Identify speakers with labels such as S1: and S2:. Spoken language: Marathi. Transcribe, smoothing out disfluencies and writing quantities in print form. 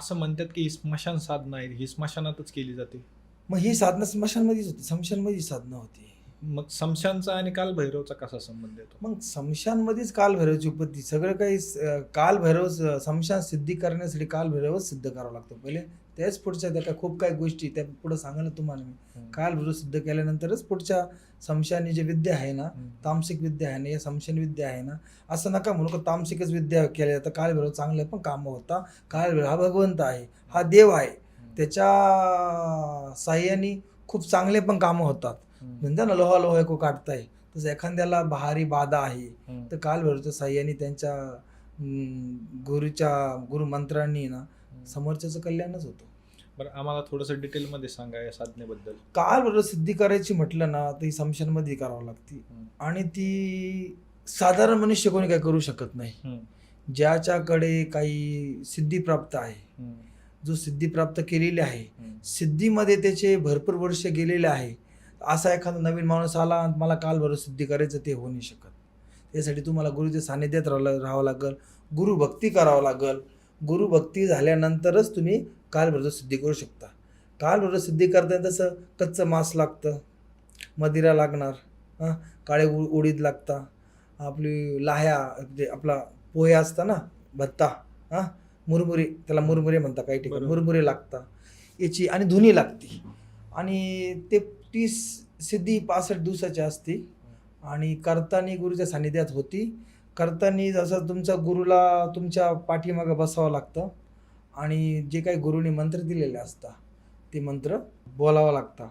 S1: असं म्हणतात की ही स्मशान साधना आहे, ही स्मशानातच केली जाते.
S2: मग ही साधना स्मशानमध्येच होती, स्मशानमध्येच साधना होती.
S1: मग स्मशानचा आणि कालभैरवचा कसा संबंध येतो?
S2: मग स्मशानमध्येच कालभैरवाची उत्पत्ती. सगळं काही कालभैरव स्मशान सिद्धी करण्यासाठी कालभैरवच सिद्ध करावं लागतं पहिले. त्याच पुढच्या त्या काय खूप काही गोष्टी त्या पुढं सांगा ना तुम्हाला मी. कालभैरव सिद्ध केल्यानंतरच पुढच्या स्मशानी जी विद्या आहे ना, तामसिक विद्या आहे ना, या स्मशान विद्या आहे ना, असं नका म्हणू का तामसिकच विद्या केल्या जातं. कालभैरव चांगलं पण काम होता. कालभैरव हा भगवंत आहे, हा देव आहे. त्याच्या साह्याने खूप चांगले पण कामं होतात. म्हणजे ना लोहा लोहे को काटताय, तसं एखाद्याला बहारी बाधा आहे तर कालभैरवच्या साह्याने त्यांच्या गुरुमंत्रांनी ना समोरच्याचं कल्याणच होतं.
S1: बरं, आम्हाला थोडंसं डिटेलमध्ये सांगा या साधनेबद्दल.
S2: कालभैरव सिद्धी करायची म्हटलं ना तर ही स्मशानमध्ये करावं लागते आणि ती साधारण मनुष्य कोणी काय करू शकत नाही. ज्याच्याकडे काही सिद्धी प्राप्त आहे, जो सिद्धी प्राप्त केलेली आहे, सिद्धीमध्ये त्याचे भरपूर वर्ष गेलेले आहे, असा एखादा नवीन माणूस आला आणि मला कालभैरव सिद्धी करायचं, ते होऊ नाही शकत. त्यासाठी तुम्हाला गुरुच्या सानिध्यात राहावं लागेल, गुरुभक्ती करावं लागेल. गुरुभक्ती झाल्यानंतरच तुम्ही कालभैरव सिद्धी करू शकता. कालभैरव सिद्धी करताना तसं कच्चं मांस लागतं, मदिरा लागणार, काळे उडीद लागता, आपली लाह्या म्हणजे आपला पोहे असता ना, भत्ता, मुरमुरे, त्याला मुरमुरे म्हणता काही ठिकाणी, मुरमुरे लागता याची, आणि धुनी लागते. आणि ते 30 सिद्धी 65 दिवसाची असते आणि करताना गुरुच्या सानिध्यात होती. करताना जसं तुमचा गुरुला तुमच्या पाठीमागं बसावं लागतं आणि जे काही गुरुने मंत्र दिलेले असतात ते मंत्र बोलावं लागतं.